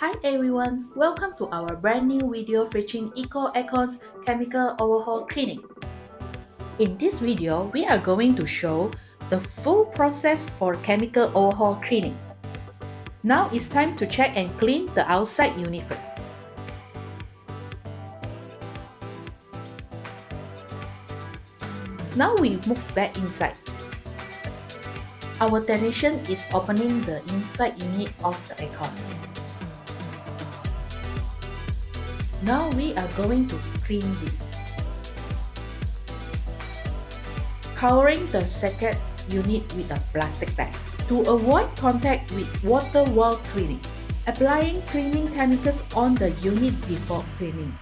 Hi everyone, welcome to our brand new video featuring Aircond's chemical overhaul cleaning. In this video, we are going to show the full process for chemical overhaul cleaning. Now it's time to check and clean the outside unit first. Now we move back inside. Our technician is opening the inside unit of the aircon. Now we are going to clean this. Covering the second unit with a plastic bag to avoid contact with water while cleaning. Applying cleaning chemicals on the unit before cleaning.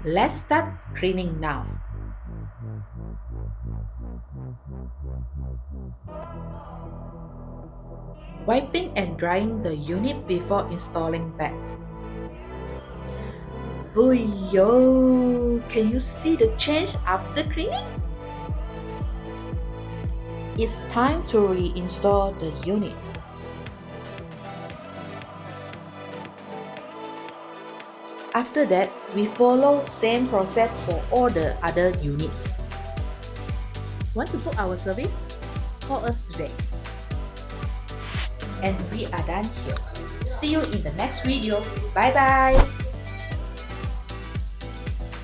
Let's start cleaning now. Wiping and drying the unit before installing back. Yo, can you see the change after cleaning? It's time to reinstall the unit. After that, we follow same process for all the other units. Want to book our service? Call us today. And we are done here. See you in the next video. Bye bye.